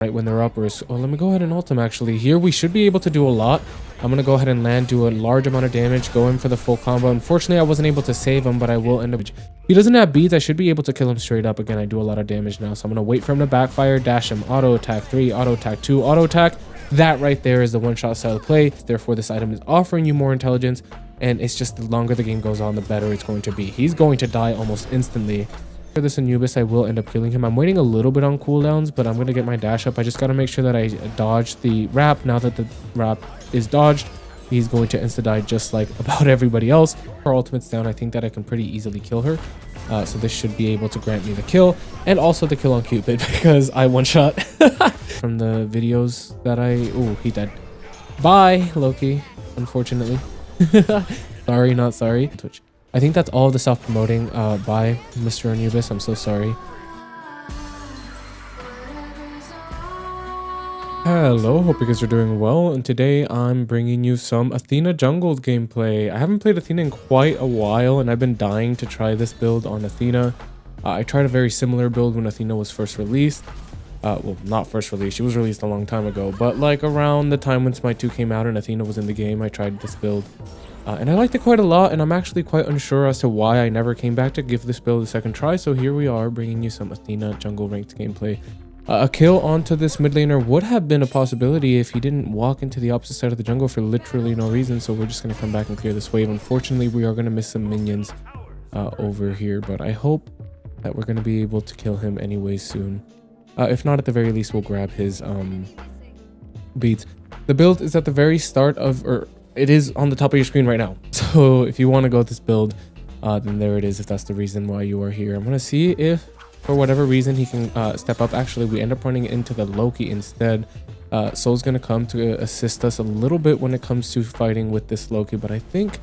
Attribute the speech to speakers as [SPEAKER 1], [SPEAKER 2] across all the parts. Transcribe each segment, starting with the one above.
[SPEAKER 1] right when they're up. Or let me go ahead and ult him. Actually, here we should be able to do a lot. I'm gonna go ahead and land, do a large amount of damage, go in for the full combo. Unfortunately, I wasn't able to save him, but I will end up. If he doesn't have beads, I should be able to kill him straight up. Again, I do a lot of damage now, so I'm gonna wait for him to backfire, dash him, auto attack 3, auto attack 2, auto attack. That right there is the one-shot style of play. Therefore, this item is offering you more intelligence, and it's just the longer the game goes on, the better it's going to be. He's going to die almost instantly. For this Anubis, I will end up killing him. I'm waiting a little bit on cooldowns, but I'm going to get my dash up. I just got to make sure that I dodge the wrap. Now that the wrap is dodged, he's going to insta-die just like about everybody else. Her ultimate's down. I think that I can pretty easily kill her. So this should be able to grant me the kill and also the kill on Cupid because I one-shot from the videos that Ooh, he dead. Bye, Loki, unfortunately. Sorry, not sorry. Twitch. I think that's all of the self-promoting. Bye, Mr. Anubis. I'm so sorry. Hello, hope you guys are doing well. And today I'm bringing you some Athena jungle gameplay. I haven't played Athena in quite a while, and I've been dying to try this build on Athena. I tried a very similar build when Athena was first released. Well, not first released. She was released a long time ago, but like around the time when Smite 2 came out and Athena was in the game, I tried this build. And I liked it quite a lot, and I'm actually quite unsure as to why I never came back to give this build a second try. So here we are bringing you some Athena jungle ranked gameplay. A kill onto this mid laner would have been a possibility if he didn't walk into the opposite side of the jungle for literally no reason. So we're just going to come back and clear this wave. Unfortunately, we are going to miss some minions over here, but I hope that we're going to be able to kill him anyway soon. If not, at the very least, we'll grab his beads. The build is at the very start of... It is on the top of your screen right now. So if you want to go with this build, then there it is, if that's the reason why you are here. I'm going to see if, for whatever reason, he can step up. Actually, we end up running into the Loki instead. Soul's going to come to assist us a little bit when it comes to fighting with this Loki, but I think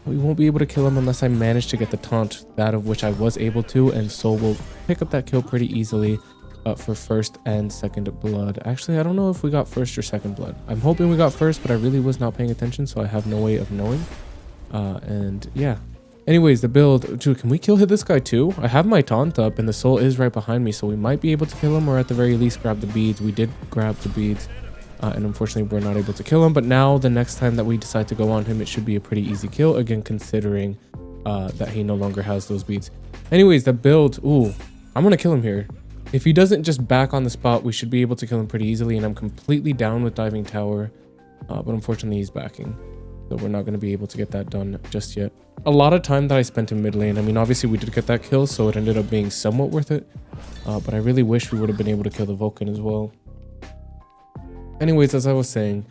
[SPEAKER 1] we won't be able to kill him unless I manage to get the taunt, that of which I was able to, and Soul will pick up that kill pretty easily. For first and second blood. Actually, I don't know if we got first or second blood. I'm hoping we got first, but I really was not paying attention, so I have no way of knowing. And yeah. Anyways, the build. Dude, can we kill this guy too? I have my taunt up, and the Soul is right behind me, so we might be able to kill him, or at the very least grab the beads. We did grab the beads, and unfortunately, we're not able to kill him. But now, the next time that we decide to go on him, it should be a pretty easy kill. Again, considering that he no longer has those beads. Anyways, the build. Ooh, I'm gonna kill him here. If he doesn't just back on the spot, we should be able to kill him pretty easily, and I'm completely down with diving tower, but unfortunately he's backing, so we're not going to be able to get that done just yet. A lot of time that I spent in mid lane. I mean, obviously we did get that kill, so it ended up being somewhat worth it, but I really wish we would have been able to kill the Vulcan as well. Anyways, as I was saying,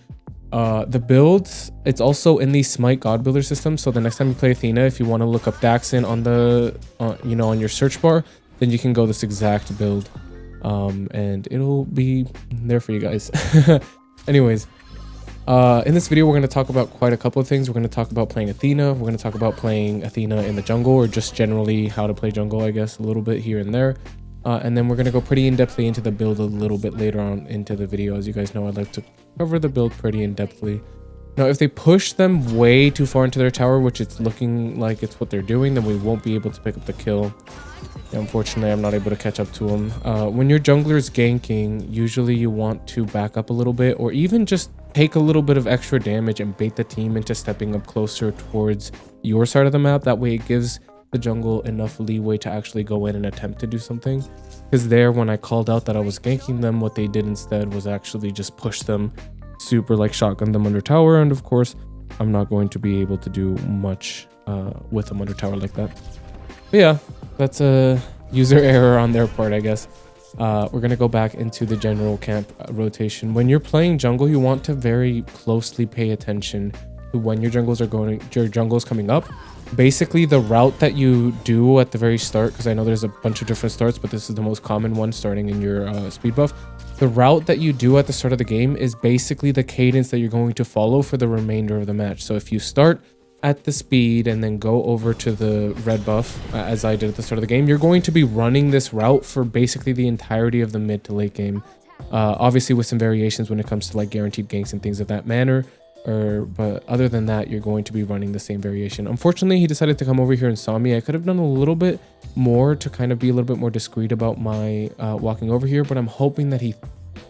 [SPEAKER 1] the builds, it's also in the Smite God Builder system, so the next time you play Athena, if you want to look up Daxon on the on your search bar, then you can go this exact build, and it'll be there for you guys. Anyways, in this video, we're going to talk about quite a couple of things. We're going to talk about playing Athena. We're going to talk about playing Athena in the jungle, or just generally how to play jungle, I guess, a little bit here and there. And then we're going to go pretty in-depthly into the build a little bit later on into the video. As you guys know, I like to cover the build pretty in-depthly. Now, if they push them way too far into their tower, which it's looking like it's what they're doing, then we won't be able to pick up the kill. Unfortunately, I'm not able to catch up to him. When your jungler is ganking, usually you want to back up a little bit, or even just take a little bit of extra damage and bait the team into stepping up closer towards your side of the map. That way it gives the jungle enough leeway to actually go in and attempt to do something. Because there, when I called out that I was ganking them, what they did instead was actually just push them, super like shotgun them under tower, and of course, I'm not going to be able to do much with them under tower like that. But yeah, that's a user error on their part, I guess. We're going to go back into the general camp rotation. When you're playing jungle, you want to very closely pay attention to when your jungle's coming up. Basically, the route that you do at the very start, because I know there's a bunch of different starts, but this is the most common one starting in your speed buff. The route that you do at the start of the game is basically the cadence that you're going to follow for the remainder of the match. So if you start at the speed and then go over to the red buff, as I did at the start of the game, you're going to be running this route for basically the entirety of the mid to late game. Obviously with some variations when it comes to like guaranteed ganks and things of that manner. But other than that, you're going to be running the same variation. Unfortunately, he decided to come over here and saw me. I could have done a little bit more to kind of be a little bit more discreet about my walking over here, but I'm hoping that he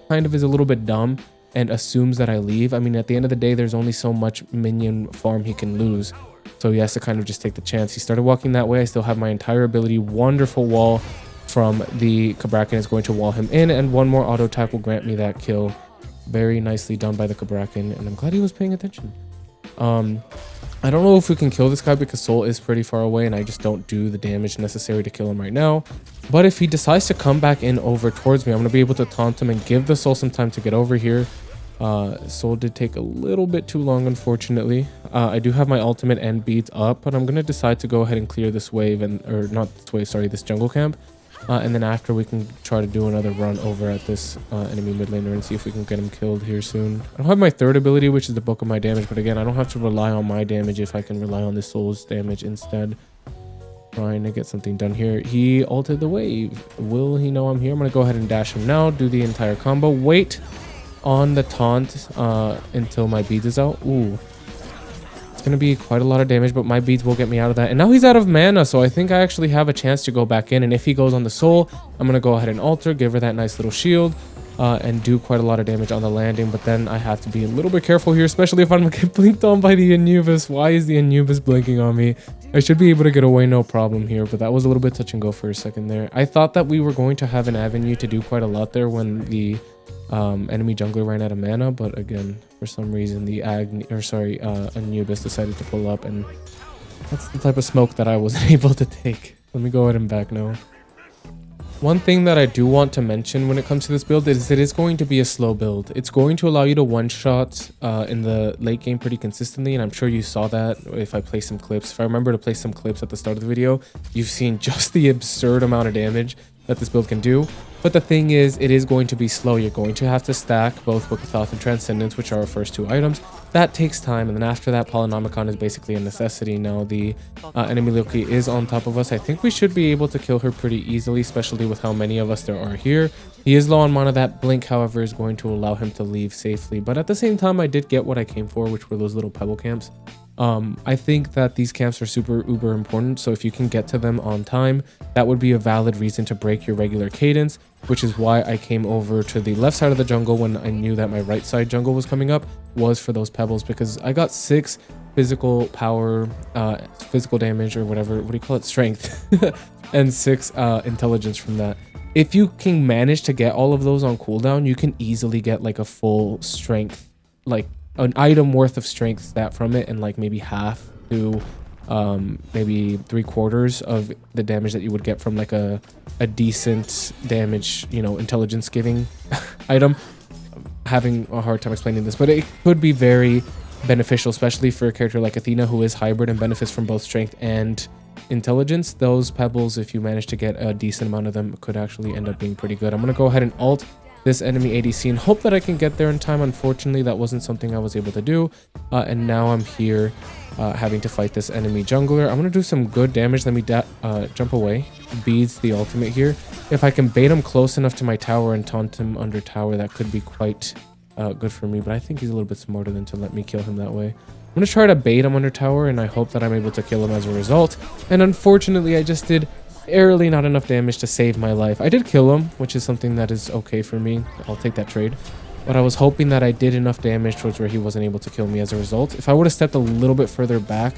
[SPEAKER 1] kind of is a little bit dumb and assumes that I leave. I mean, at the end of the day, there's only so much minion farm he can lose. So he has to kind of just take the chance. He started walking that way. I still have my entire ability. Wonderful wall from the Cabrakan is going to wall him in, and one more auto attack will grant me that kill. Very nicely done by the Cabrakan, and I'm glad he was paying attention. I don't know if we can kill this guy because Soul is pretty far away and I just don't do the damage necessary to kill him right now. But if he decides to come back in over towards me, I'm going to be able to taunt him and give the Soul some time to get over here. Soul did take a little bit too long, unfortunately. I do have my ultimate and beads up, but I'm going to decide to go ahead and clear this wave, or not this wave, sorry, this jungle camp. And then after, we can try to do another run over at this enemy mid laner and see if we can get him killed here soon. I don't have my third ability, which is the bulk of my damage, but again, I don't have to rely on my damage if I can rely on the Soul's damage instead. Trying to get something done here. He ulted the wave. Will he know I'm here? I'm going to go ahead and dash him now, do the entire combo, wait on the taunt until my beads is out. Ooh. It's going to be quite a lot of damage, but my beads will get me out of that. And now he's out of mana, so I think I actually have a chance to go back in. And if he goes on the Soul, I'm going to go ahead and alter, give her that nice little shield, and do quite a lot of damage on the landing. But then I have to be a little bit careful here, especially if I'm going to get blinked on by the Anubis. Why is the Anubis blinking on me? I should be able to get away no problem here, but that was a little bit touch and go for a second there. I thought that we were going to have an avenue to do quite a lot there when the enemy jungler ran out of mana, but again, for some reason the Anubis decided to pull up, and that's the type of smoke that I wasn't able to take. Let me go ahead and back now. One thing that I do want to mention when it comes to this build is it is going to be a slow build. It's going to allow you to one-shot in the late game pretty consistently, and I'm sure you saw that if I play some clips. If I remember to play some clips at the start of the video, you've seen just the absurd amount of damage that this build can do. But the thing is, it is going to be slow. You're going to have to stack both Book of Thoth and Transcendence, which are our first two items. That takes time, and then after that, Polynomicon is basically a necessity. Now the enemy Loki is on top of us. I think we should be able to kill her pretty easily, especially with how many of us there are here. He is low on mana. That blink, however, is going to allow him to leave safely. But at the same time, I did get what I came for, which were those little pebble camps. I think that these camps are super uber important, so if you can get to them on time, that would be a valid reason to break your regular cadence, which is why I came over to the left side of the jungle when I knew that my right side jungle was coming up, was for those pebbles, because I got 6 physical power, physical damage, or whatever, what do you call it, strength, and 6 intelligence from that. If you can manage to get all of those on cooldown, you can easily get like a full strength, like an item worth of strength stat from it, and like maybe half to maybe 3/4 of the damage that you would get from like a decent damage, you know, intelligence giving item. I'm having a hard time explaining this, but it could be very beneficial, especially for a character like Athena, who is hybrid and benefits from both strength and intelligence. Those pebbles, if you manage to get a decent amount of them, could actually end up being pretty good. I'm gonna go ahead and ult this enemy ADC and hope that I can get there in time. Unfortunately, that wasn't something I was able to do, and now I'm here having to fight this enemy jungler. I'm gonna do some good damage. Let me jump away. Beads the ultimate here. If I can bait him close enough to my tower and taunt him under tower, that could be quite good for me, but I think he's a little bit smarter than to let me kill him that way. I'm gonna try to bait him under tower, and I hope that I'm able to kill him as a result. And unfortunately, I just did barely not enough damage to save my life. I did kill him, which is something that is okay for me. I'll take that trade. But I was hoping that I did enough damage towards where he wasn't able to kill me as a result. If I would have stepped a little bit further back,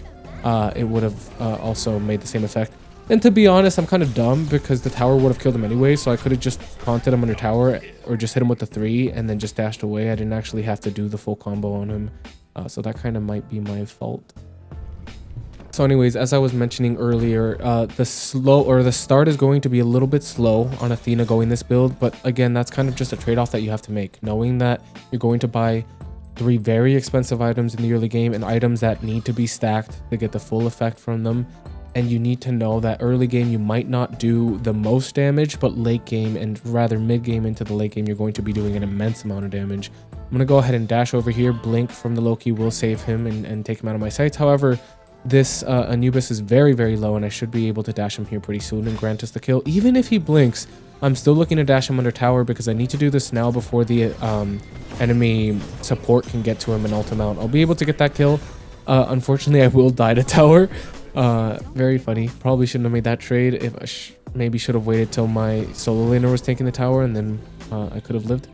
[SPEAKER 1] it would have also made the same effect. And to be honest, I'm kind of dumb because the tower would have killed him anyway, so I could have just taunted him under tower or just hit him with the 3 and then just dashed away. I didn't actually have to do the full combo on him, so that kind of might be my fault. So anyways, as I was mentioning earlier, the start is going to be a little bit slow on Athena going this build, but again, that's kind of just a trade-off that you have to make, knowing that you're going to buy 3 very expensive items in the early game and items that need to be stacked to get the full effect from them. And you need to know that early game you might not do the most damage, but late game and rather mid game into the late game, you're going to be doing an immense amount of damage. I'm going to go ahead and dash over here. Blink from the Loki will save him and take him out of my sights. However, this Anubis is very, very low, and I should be able to dash him here pretty soon and grant us the kill. Even if he blinks, I'm still looking to dash him under tower because I need to do this now before the enemy support can get to him and ult him out. I'll be able to get that kill. Unfortunately, I will die to tower. Very funny. Probably shouldn't have made that trade. If I maybe should have waited till my solo laner was taking the tower, and then I could have lived.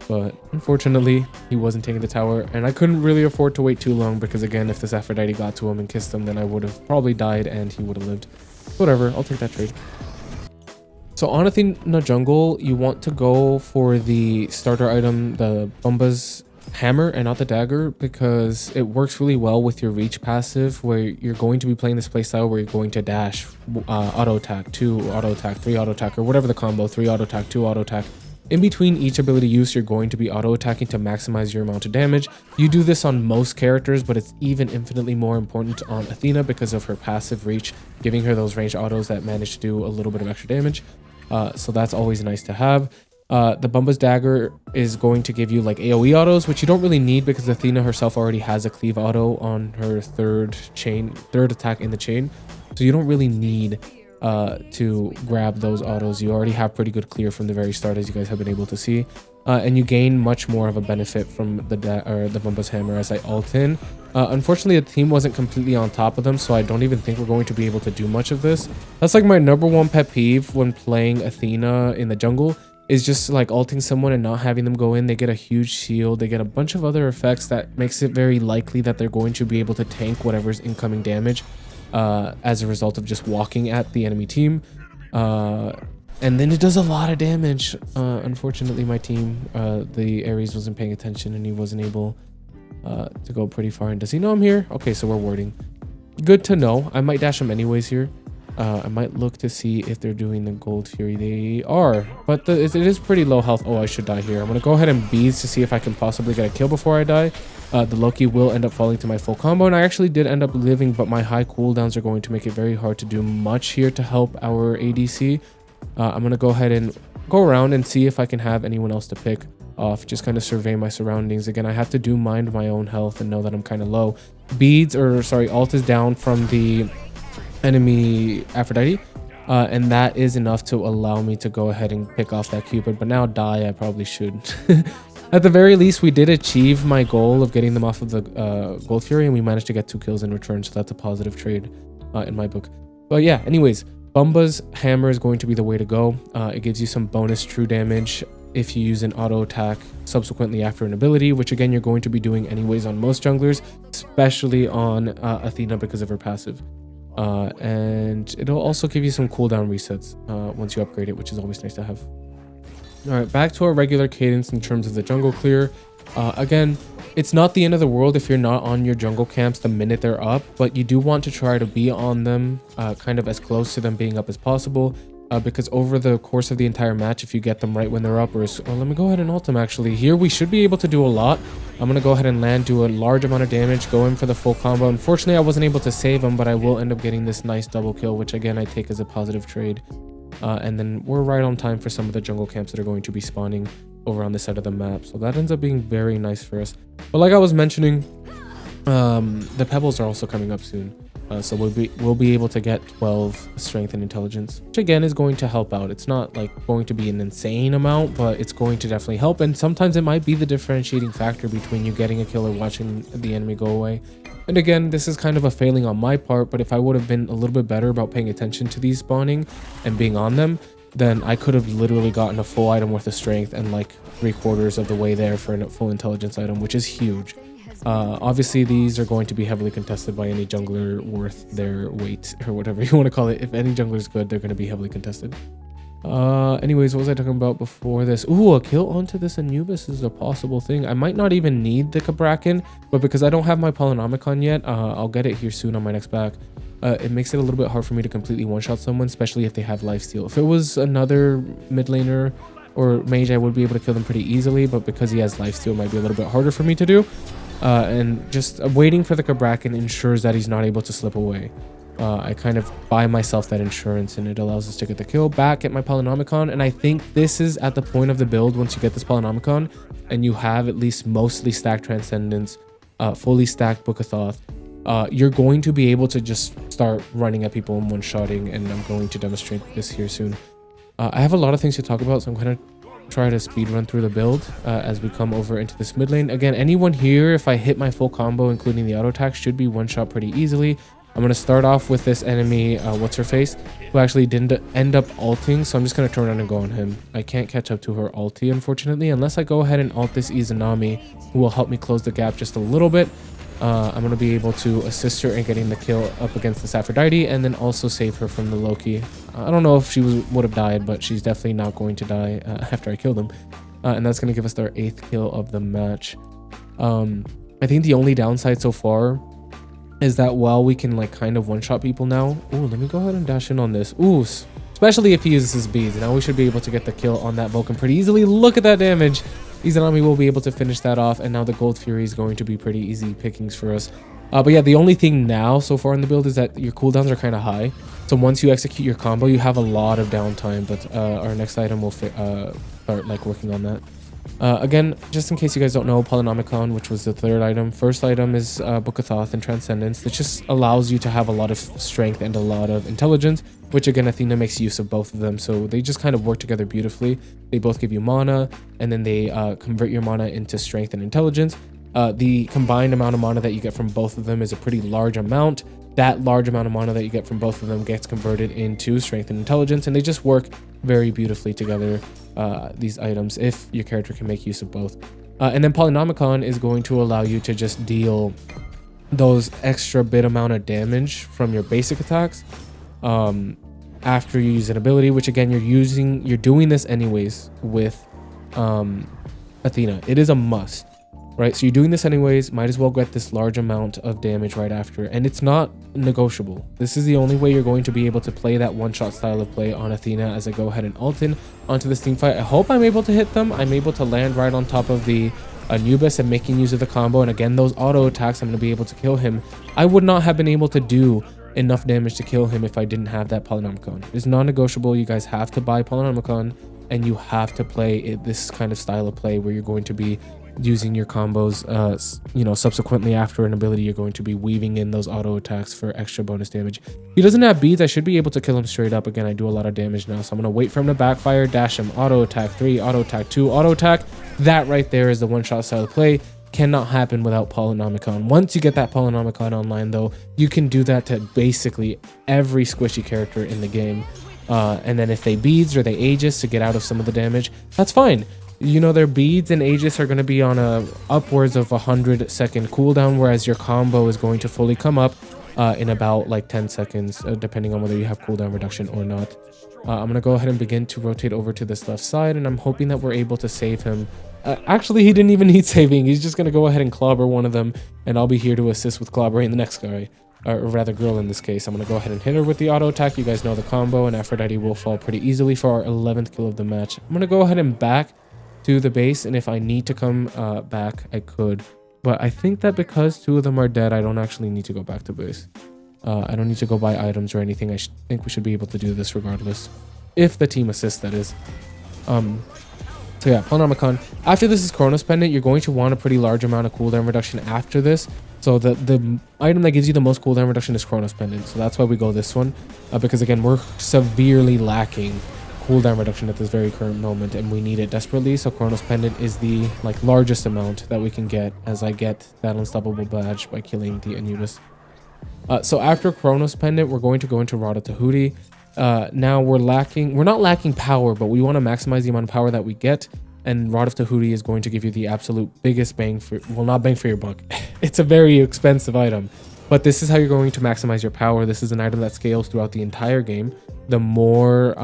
[SPEAKER 1] But unfortunately, he wasn't taking the tower, and I couldn't really afford to wait too long because, again, if this Aphrodite got to him and kissed him, then I would have probably died and he would have lived. Whatever, I'll take that trade. So on Athena jungle, you want to go for the starter item, the Bumba's hammer and not the dagger, because it works really well with your reach passive, where you're going to be playing this playstyle where you're going to dash, auto attack, 2 auto attack, 3 auto attack, or whatever the combo, 3 auto attack, 2 auto attack. In between each ability use, you're going to be auto attacking to maximize your amount of damage. You do this on most characters, but it's even infinitely more important on Athena because of her passive reach, giving her those ranged autos that manage to do a little bit of extra damage. So that's always nice to have. The Bumba's dagger is going to give you like AoE autos, which you don't really need because Athena herself already has a cleave auto on her third attack in the chain. So you don't really need to grab those autos. You already have pretty good clear from the very start, as you guys have been able to see. And you gain much more of a benefit from the Bumba's hammer as I ult in. Unfortunately, the team wasn't completely on top of them, so I don't even think we're going to be able to do much of this. That's like my #1 pet peeve when playing Athena in the jungle, is just like ulting someone and not having them go in. They get a huge shield, they get a bunch of other effects that makes it very likely that they're going to be able to tank whatever's incoming damage as a result of just walking at the enemy team. And then it does a lot of damage. Unfortunately, my team, the Ares wasn't paying attention and he wasn't able to go pretty far. And does he know I'm here? Okay, so we're warding. Good to know. I might dash him anyways here. I might look to see if they're doing the Gold Fury. They are, but it is pretty low health. Oh, I should die here. I'm going to go ahead and beads to see if I can possibly get a kill before I die. The Loki will end up falling to my full combo, and I actually did end up living, but my high cooldowns are going to make it very hard to do much here to help our ADC. I'm going to go ahead and go around and see if I can have anyone else to pick off, just kind of survey my surroundings. Again, I have to do mind my own health and know that I'm kind of low. Ult is down from the enemy Aphrodite, and that is enough to allow me to go ahead and pick off that Cupid, but now die I probably shouldn't. At the very least, we did achieve my goal of getting them off of the Gold Fury, and we managed to get 2 kills in return, so that's a positive trade in my book. But yeah, anyways, Bumba's hammer is going to be the way to go. It gives you some bonus true damage if you use an auto attack subsequently after an ability, which again you're going to be doing anyways on most junglers, especially on Athena because of her passive. And it'll also give you some cooldown resets once you upgrade it, which is always nice to have. All right, back to our regular cadence in terms of the jungle clear. Again, it's not the end of the world if you're not on your jungle camps the minute they're up, but you do want to try to be on them kind of as close to them being up as possible, because over the course of the entire match, if you get them right when they're up, let me go ahead and ult them actually. Here we should be able to do a lot. I'm going to go ahead and land, do a large amount of damage, go in for the full combo. Unfortunately, I wasn't able to save him, but I will end up getting this nice double kill, which again, I take as a positive trade. And then we're right on time for some of the jungle camps that are going to be spawning over on this side of the map. So that ends up being very nice for us. But like I was mentioning, the pebbles are also coming up soon. So we'll be able to get 12 strength and intelligence, which again is going to help out. It's not like going to be an insane amount, but it's going to definitely help. And sometimes it might be the differentiating factor between you getting a kill or watching the enemy go away. And again, this is kind of a failing on my part, but if I would have been a little bit better about paying attention to these spawning and being on them, then I could have literally gotten a full item worth of strength and like 3/4 of the way there for a full intelligence item, which is huge. Obviously, these are going to be heavily contested by any jungler worth their weight, or whatever you want to call it. If any jungler is good, they're going to be heavily contested. Anyways, what was I talking about before this? Ooh, a kill onto this Anubis is a possible thing. I might not even need the Kabrakan, but because I don't have my Polynomicon yet, I'll get it here soon on my next back. It makes it a little bit hard for me to completely one-shot someone, especially if they have lifesteal. If it was another mid laner or mage, I would be able to kill them pretty easily, but because he has lifesteal, it might be a little bit harder for me to do. And just waiting for the Kabrakan ensures that he's not able to slip away. I kind of buy myself that insurance, and it allows us to get the kill back at my Polynomicon. And I think this is at the point of the build, once you get this Polynomicon and you have at least mostly stacked Transcendence, fully stacked Book of Thoth, you're going to be able to just start running at people and one-shotting, and I'm going to demonstrate this here soon. I have a lot of things to talk about, so I'm going to try to speed run through the build as we come over into this mid lane. Again, anyone here, if I hit my full combo, including the auto attack, should be one-shot pretty easily. I'm going to start off with this enemy, what's-her-face, who actually didn't end up ulting, so I'm just going to turn around and go on him. I can't catch up to her ulti, unfortunately, unless I go ahead and ult this Izanami, who will help me close the gap just a little bit. I'm going to be able to assist her in getting the kill up against this Aphrodite, and then also save her from the Loki. I don't know if she would have died, but she's definitely not going to die after I kill them. And that's going to give us our 8th kill of the match. I think the only downside so far is that while we can like kind of one-shot people now. Ooh, let me go ahead and dash in on this. Ooh, especially if he uses his beads. Now we should be able to get the kill on that Vulcan pretty easily. Look at that damage. Izanami will be able to finish that off, and now the Gold Fury is going to be pretty easy pickings for us. But yeah, the only thing now so far in the build is that your cooldowns are kind of high. So once you execute your combo, you have a lot of downtime, but our next item will start like working on that. Again, just in case you guys don't know, Polynomicon, which was the 3rd item. First item is Book of Thoth and Transcendence. It just allows you to have a lot of strength and a lot of intelligence, which again, Athena makes use of both of them. So they just kind of work together beautifully. They both give you mana, and then they convert your mana into strength and intelligence. The combined amount of mana that you get from both of them is a pretty large amount. That large amount of mana that you get from both of them gets converted into strength and intelligence, and they just work very beautifully together, these items, if your character can make use of both. And then Polynomicon is going to allow you to just deal those extra bit amount of damage from your basic attacks after you use an ability, which again, you're doing this anyways with Athena. It is a must. Right, so you're doing this anyways, might as well get this large amount of damage right after, and it's not negotiable. This is the only way you're going to be able to play that one-shot style of play on Athena as I go ahead and ult in onto this team fight. I hope I'm able to hit them. I'm able to land right on top of the Anubis and making use of the combo, and again, those auto attacks, I'm going to be able to kill him. I would not have been able to do enough damage to kill him if I didn't have that Polynomicon. It's non-negotiable. You guys have to buy Polynomicon, and you have to play this kind of style of play where you're going to be using your combos, you know, subsequently after an ability, you're going to be weaving in those auto attacks for extra bonus damage. If he doesn't have beads, I should be able to kill him straight up. Again, I do a lot of damage now, so I'm going to wait for him to backfire, dash him, auto attack 3, auto attack 2, auto attack. That right there is the one-shot style of play. Cannot happen without Polynomicon. Once you get that Polynomicon online, though, you can do that to basically every squishy character in the game. And then if they beads or they Aegis to get out of some of the damage, that's fine. You know, their beads and Aegis are going to be on a upwards of 100-second cooldown, whereas your combo is going to fully come up in about like 10 seconds, depending on whether you have cooldown reduction or not. I'm going to go ahead and begin to rotate over to this left side, and I'm hoping that we're able to save him. Actually, he didn't even need saving. He's just going to go ahead and clobber one of them, and I'll be here to assist with clobbering the next guy. Or rather, girl in this case. I'm going to go ahead and hit her with the auto attack. You guys know the combo, and Aphrodite will fall pretty easily for our 11th kill of the match. I'm going to go ahead and back to the base, and if I need to come back, I could. But I think that because 2 of them are dead, I don't actually need to go back to base. I don't need to go buy items or anything. I think we should be able to do this regardless. If the team assists, that is. So yeah, Polynomicon. After this is Chronos Pendant, you're going to want a pretty large amount of cooldown reduction after this. So the item that gives you the most cooldown reduction is Chronos Pendant. So that's why we go this one. Because again, we're severely lacking cooldown reduction at this very current moment, and we need it desperately. So Chronos Pendant is the largest amount that we can get, as I get that unstoppable badge by killing the Anubis. So after Chronos Pendant, we're going to go into Rada Tahuti. Now we're not lacking power, but we want to maximize the amount of power that we get, and Rod of Tahuti is going to give you the absolute biggest bang for, well, not bang for your buck. It's a very expensive item, but this is how you're going to maximize your power. This is an item that scales throughout the entire game. The more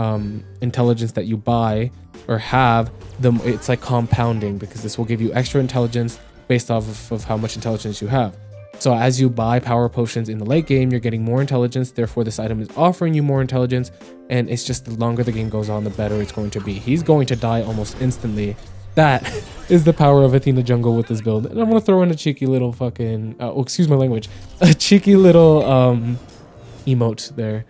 [SPEAKER 1] intelligence that you buy or have, it's like compounding, because this will give you extra intelligence based off of how much intelligence you have. So as you buy power potions in the late game, you're getting more intelligence. Therefore, this item is offering you more intelligence. And it's just the longer the game goes on, the better it's going to be. He's going to die almost instantly. That is the power of Athena jungle with this build. And I'm going to throw in a cheeky little fucking... oh, excuse my language. A cheeky little emote there.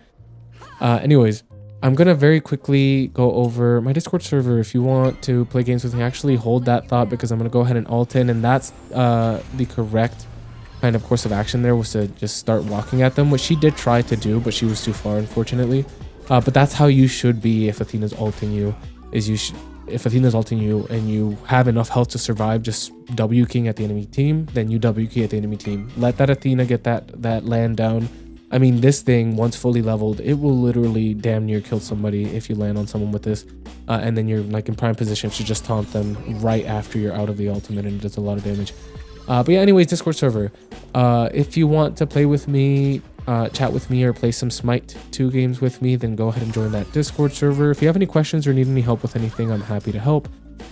[SPEAKER 1] Anyways, I'm going to very quickly go over my Discord server. If you want to play games with me, actually hold that thought, because I'm going to go ahead and ult in. And that's the correct kind of course of action there, was to just start walking at them, which she did try to do, but she was too far, unfortunately. But that's how you should be if Athena's ulting you. If Athena's ulting you and you have enough health to survive, just W king at the enemy team, then you W key at the enemy team. Let that Athena get that land down, I mean, this thing, once fully leveled, it will literally damn near kill somebody if you land on someone with this. And then you're like in prime position to just taunt them right after you're out of the ultimate, and it does a lot of damage. But yeah, anyways, Discord server. If you want to play with me, chat with me, or play some Smite 2 games with me, then go ahead and join that Discord server. If you have any questions or need any help with anything, I'm happy to help.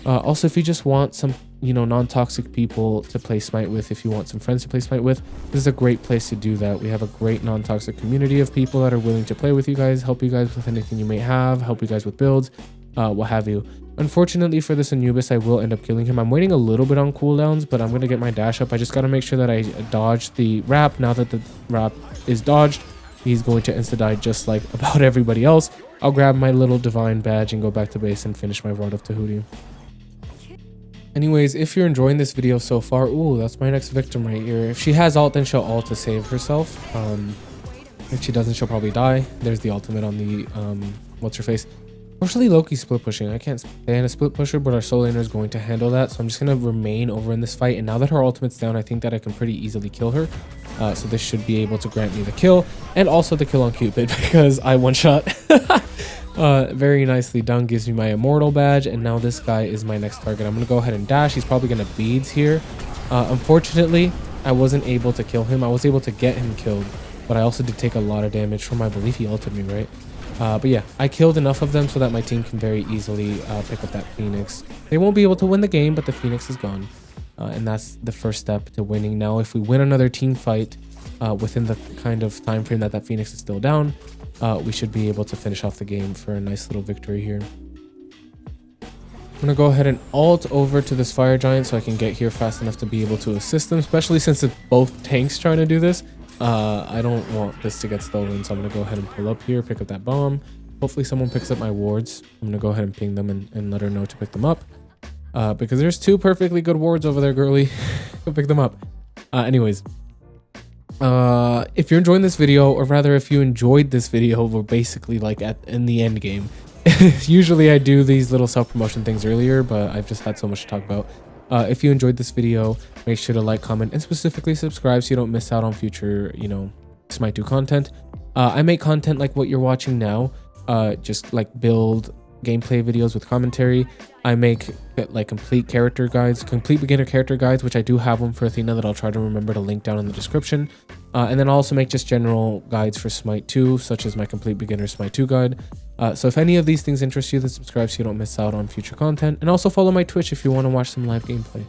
[SPEAKER 1] Also, if you just want some, non-toxic people to play Smite with, if you want some friends to play Smite with, this is a great place to do that. We have a great non-toxic community of people that are willing to play with you guys, help you guys with anything you may have, help you guys with builds, what have you. Unfortunately for this Anubis, I will end up killing him. I'm waiting a little bit on cooldowns, but I'm going to get my dash up. I just got to make sure that I dodge the wrap. Now that the wrap is dodged, he's going to insta-die just like about everybody else. I'll grab my little divine badge and go back to base and finish my Rod of Tahuti. Anyways, if you're enjoying this video so far, ooh, that's my next victim right here. If she has ult, then she'll ult to save herself. If she doesn't, she'll probably die. There's the ultimate on the, what's her face? Fortunately, Loki's split pushing. I can't stand a split pusher, but our soul laner is going to handle that. So I'm just going to remain over in this fight. And now that her ultimate's down, I think that I can pretty easily kill her. So this should be able to grant me the kill. And also the kill on Cupid because I one-shot. Very nicely done. Gives me my immortal badge. And now this guy is my next target. I'm going to go ahead and dash. He's probably going to beads here. Unfortunately, I wasn't able to kill him. I was able to get him killed. But I also did take a lot of damage from, I believe he ulted me, right? But yeah, I killed enough of them so that my team can very easily pick up that Phoenix. They won't be able to win the game, but the Phoenix is gone. And that's the first step to winning. Now, if we win another team fight within the kind of time frame that Phoenix is still down, we should be able to finish off the game for a nice little victory here. I'm going to go ahead and ult over to this fire giant so I can get here fast enough to be able to assist them, especially since it's both tanks trying to do this. I don't want this to get stolen, so I'm going to go ahead and pull up here, pick up that bomb. Hopefully someone picks up my wards. I'm going to go ahead and ping them and let her know to pick them up. Because there's 2 perfectly good wards over there, girly. Go pick them up. Anyways. If you're enjoying this video, or rather if you enjoyed this video, we're basically like in the end game. Usually I do these little self-promotion things earlier, but I've just had so much to talk about. If you enjoyed this video, make sure to like, comment, and specifically subscribe so you don't miss out on future, Smite 2 content. I make content like what you're watching now, just like build gameplay videos with commentary. I make like complete beginner character guides, which I do have one for Athena that I'll try to remember to link down in the description. And then I also make just general guides for Smite 2, such as my complete beginner Smite 2 guide. So if any of these things interest you, then subscribe so you don't miss out on future content. And also follow my Twitch if you want to watch some live gameplay.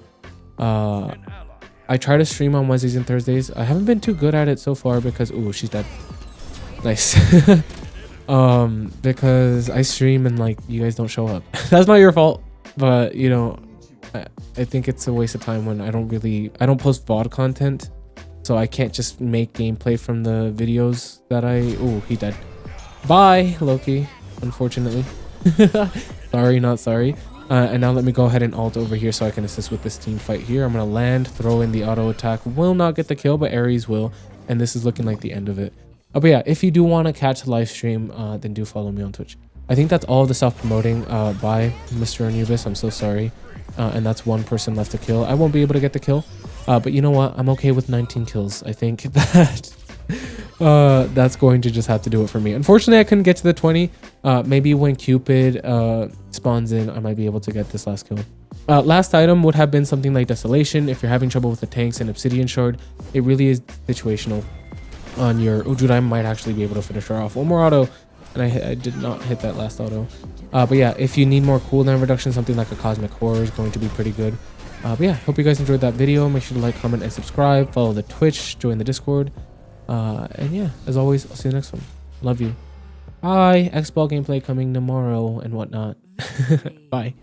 [SPEAKER 1] I try to stream on Wednesdays and Thursdays. I haven't been too good at it so far because, ooh, she's dead. Nice. Because I stream and like you guys don't show up. That's not your fault, but I think it's a waste of time when I don't post VOD content, so I can't just make gameplay from the videos that ooh, he dead. Bye, Loki, unfortunately. Sorry, not sorry. And now let me go ahead and ult over here so I can assist with this team fight here. I'm gonna land, throw in the auto attack. Will not get the kill, but Ares will, and this is looking like the end of it. But yeah, if you do want to catch the live stream, then do follow me on Twitch. I think that's all the self-promoting by Mr. Anubis. I'm so sorry. And that's 1 person left to kill. I won't be able to get the kill. But you know what? I'm okay with 19 kills. I think that that's going to just have to do it for me. Unfortunately, I couldn't get to the 20. Maybe when Cupid spawns in, I might be able to get this last kill. Last item would have been something like Desolation. If you're having trouble with the tanks and Obsidian Shard, it really is situational. On your Dude, I might actually be able to finish her off. 1 more auto, and I did not hit that last auto. But yeah, if you need more cooldown reduction, something like a Cosmic Horror is going to be pretty good. But yeah, hope you guys enjoyed that video. Make sure to like, comment, and subscribe. Follow the Twitch, join the Discord. And yeah, as always, I'll see you next one. Love you. Bye. X-Ball gameplay coming tomorrow and whatnot. Bye.